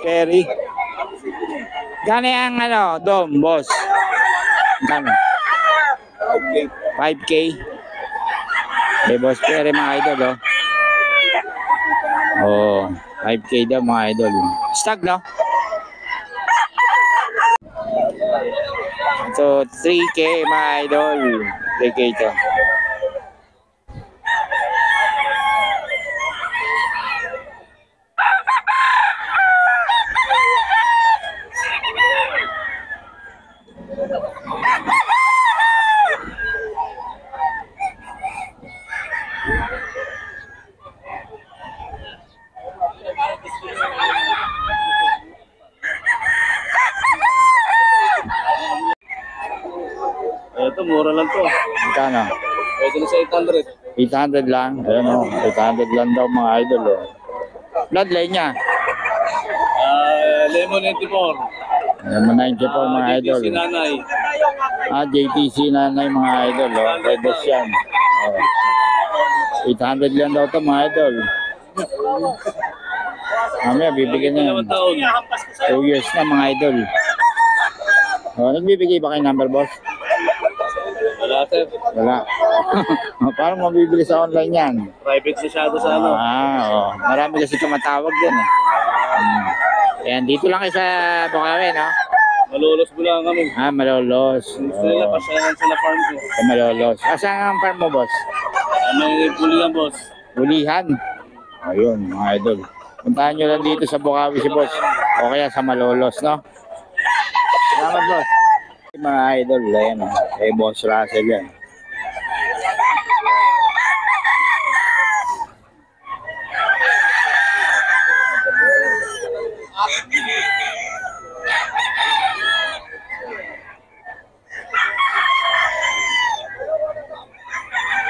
Perry. Gano'n ang ano, dom, boss? Gano'n? 5K. Eh, boss Perry mga idol, oh. Oh, 5K daw mga idol. Stag, no? So, 3K mga idol. 3K ito. Ito, mura lang to. Magkano? Ito na sa 800. 800 lang. Ayan o, 800 lang daw mga idol. Oh. Bloodline niya. Lemon 94. Lemon 94 mga idol. JTC Nanay. JTC Nanay mga idol. Oh. Red boss yan. Oh. 800 lang daw ito mga idol. Mamaya bibigyan na yan. 2 years na mga idol. Oh, nagbibigay ba kayo number, boss? Wala, sir. Wala. Parang mabibili sa online yan. Private masyado sa ano. Oh. Marami kasi tumatawag din eh. Ayan, dito lang kayo sa Bukawi, no? Malolos mo lang kami. Malolos. Gusto nila, pasyalan sa na farm ko. Sa Malolos. Saan ang farm mo, boss? May pulihan, boss. Pulihan. Ayun, mga idol. Puntahan nyo lang dito sa Bukawi si boss. O kaya sa Malolos, no? Salamat, boss. Mga idol, ayan o. Boss Russell yan.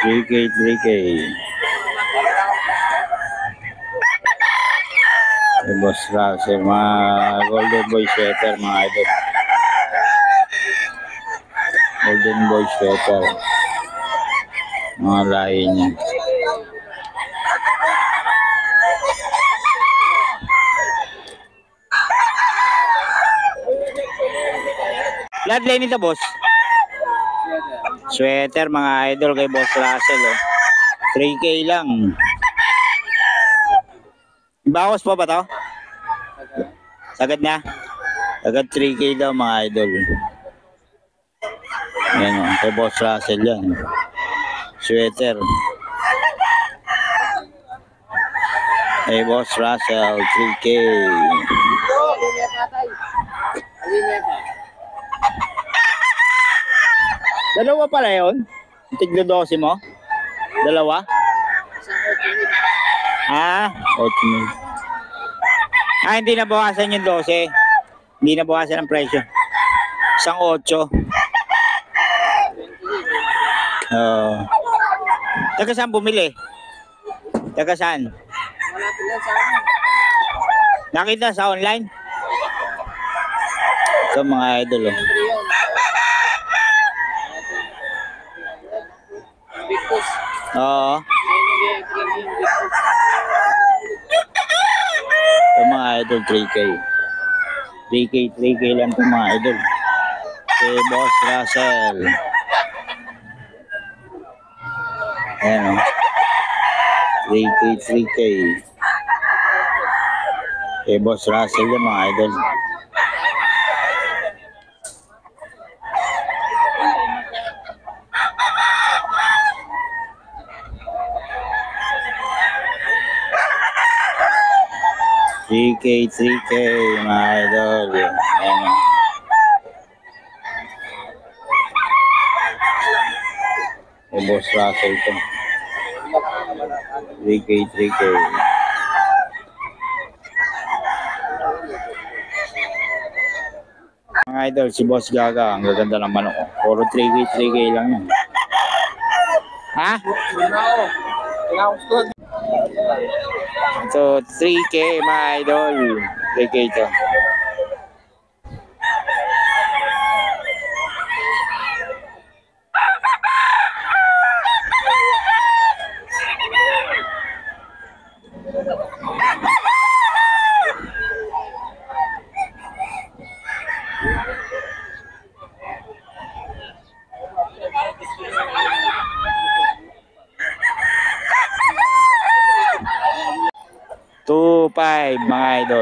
$3K. Boss Russell, mga Golden Boy sweater, mga idol. Golden Boy sweater. Mga lahi niya. Bloodline nito, boss? Sweater, mga idol kay Boss Russell. Oh. 3K lang. Bawas pa ba to? Sagad na? Sagad 3K daw mga idol. Ayan o, kay Boss Russell yan. Sweater. Kay Boss Russell, 3K. Dalawa pala yun? Tiglo 12 mo? Dalawa? 8,000. Hindi nabawasan yung 12. Hindi nabawasan ang presyo. Isang 8. Taga saan bumili? Taga saan? Nakita sa online? Ito mga idol. Oo. Ito mga idol, 3K. 3K lang ito mga idol. Si Boss Russell. Ayan o. 3K. Si Boss Russell yung mga idol. $3K, mga idol. Ayan o. Si Boss Russell ito. 3K. Mga idol, si Boss Gaga. Ang gaganda ng manok. Puro 3K lang yan. Ha? So, 3K mga idol. 3K ito.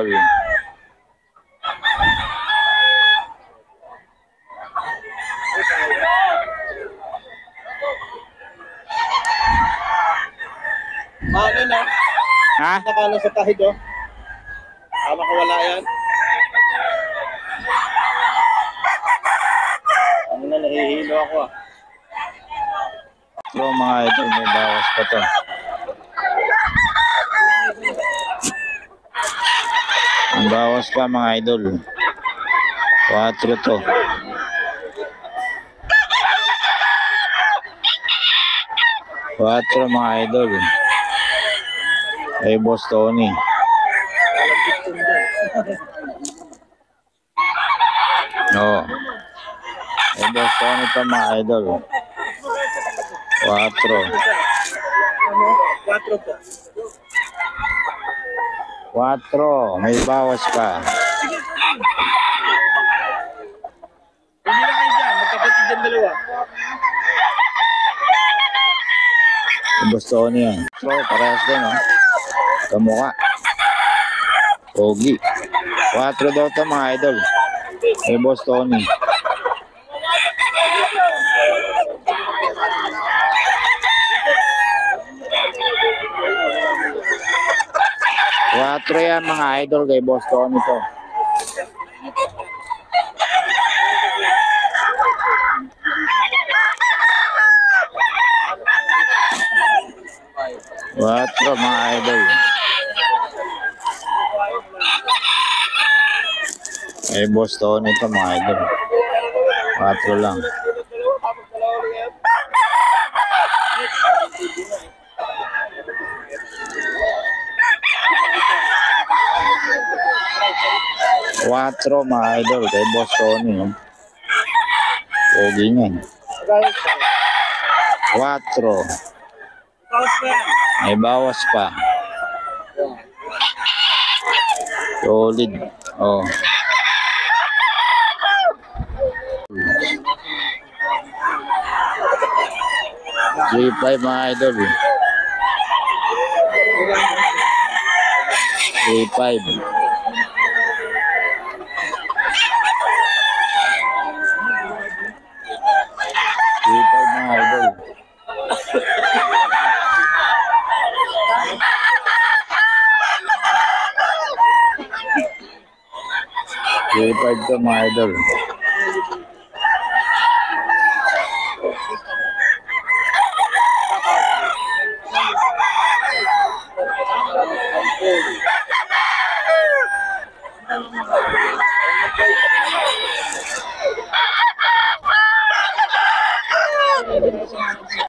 idol. Ano na? Ha? Nakala sa kahid oh. Wala yan. Ano na, nahihilo ako ah. So mga idol, may bawas pa to. Ang bawas pa mga idol. 4 to. 4 mga idol. Kay Boss Tony. No. Kay Boss Tony pa mga idol. 4. 4 po. 4. May bawas pa. Hindi lang kayo dyan, magkapatid dyan dalawa. Kay Boss Tony yan. So, parehas din oh. Kamukha. Pogi. 4 daw to mga idol. Kay Boss Tony. Quatro yan mga idol kay Boss Tony to. Quatro mga idol. Kay Boss Tony to mga idol. 4 lang. Quatro mga idol kay Boss Tony. Pogi niyan. 4. May bawas pa. Solid. Oh. Three five mga idol. 3-5. Mga idol. Five to mga idol.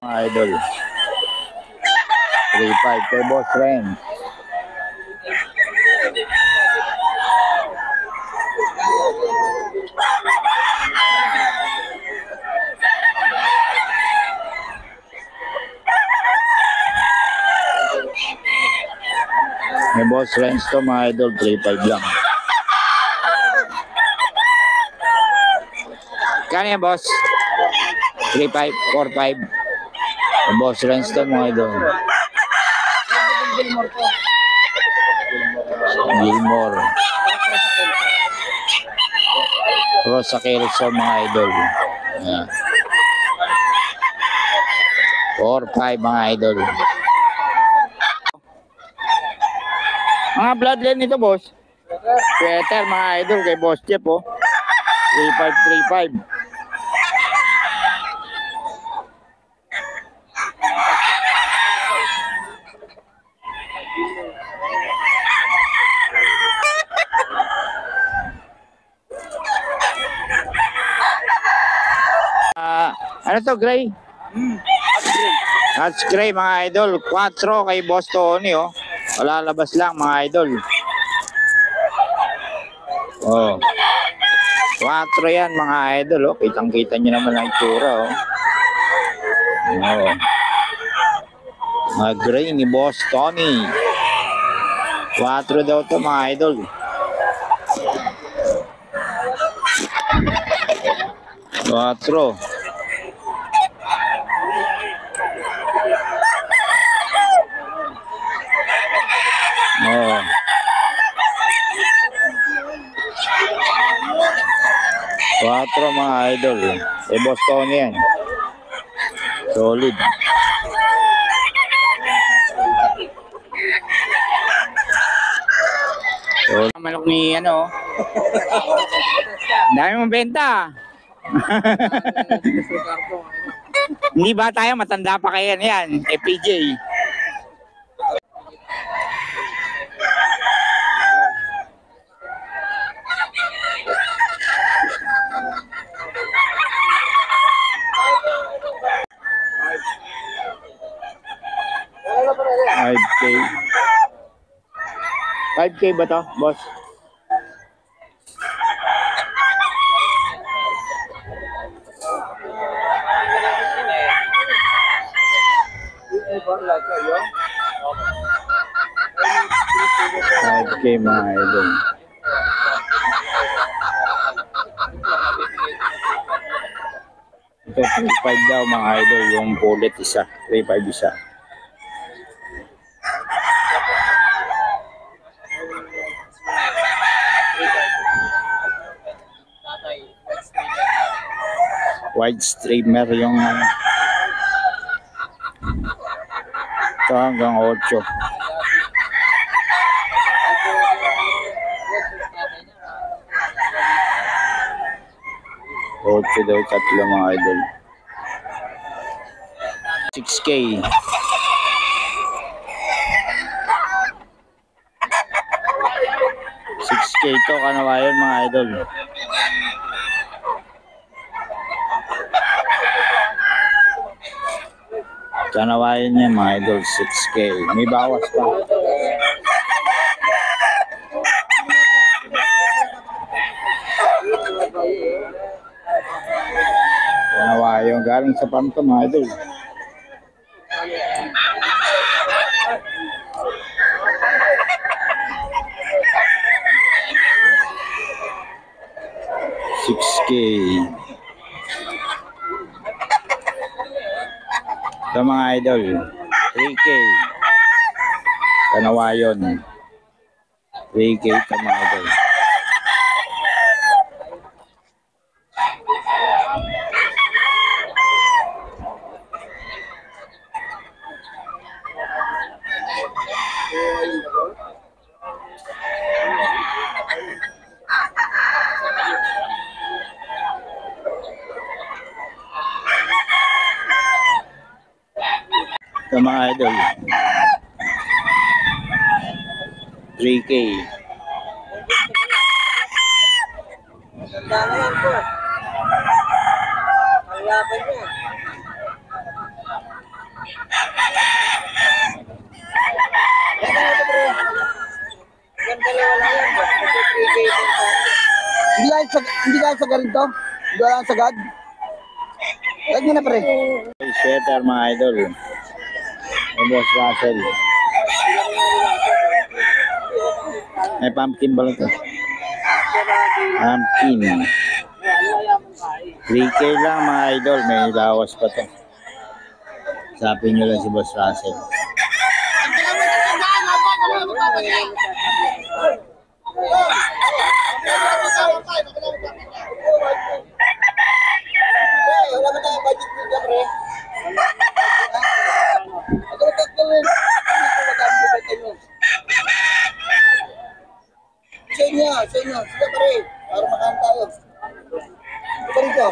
Mga idol. 3-5 kay Boss Ren. May Boss Ren to mga idol, 3-5 lang. Kano yan, boss? 3-5, 4-5. May Boss Ren to mga idol. Gilmore. Rosa Kelso mga idol. Ayan. 4-5 mga idol. Mga bloodline nito, boss. Sweater mga idol kay Boss Jeff oh. 3-5, 3-5. Ano to, gray? That's gray mga idol. 4 kay Boss Tony oh. Malalabas lang mga idol. Oh. 4 yan mga idol oh. Kitang-kita nyo naman ang itsura oh. Oh. Mga gray ni Boss Tony. 4 daw to mga idol. Quatro. Oh. 4 mga idol. Eh, boss Tony yan. Solid. So, manok ni ano. Dami mong benta. Hindi ba tayo? Matanda pa kayo yan. PJ. $5K. 5K ba to, boss? $5K mga idol. Ito, 3.5 daw mga idol. Yung bullet isa. 3.5 isa. White streamer yung ito hanggang 8. Daw tatlo mga idol. 6K. 6K ito kanawayan mga idol. Kanawayan niya mga idol, 6K. May bawas pa. Kanawayan galing sa pamto mga idol. $6K. Ito mga idol, 3K. Kanawayon. 3K ito mga idol. Ito mga idol, 3K. Ganda na yan po. Ang laban niya. Hindi kahit sa ganito. Hindi lang sagad. Lag mo na pre. Sweater mga idol. May Boss Russell. May pumpkin ba ito? Pumpkin. 3K lang mga idol. May bawas pa to. Sapin nyo lang si Boss Russell. Wala ba tayong budget nito pre? Sa inyo. Sige pare. Para makain tayo. Ito rito.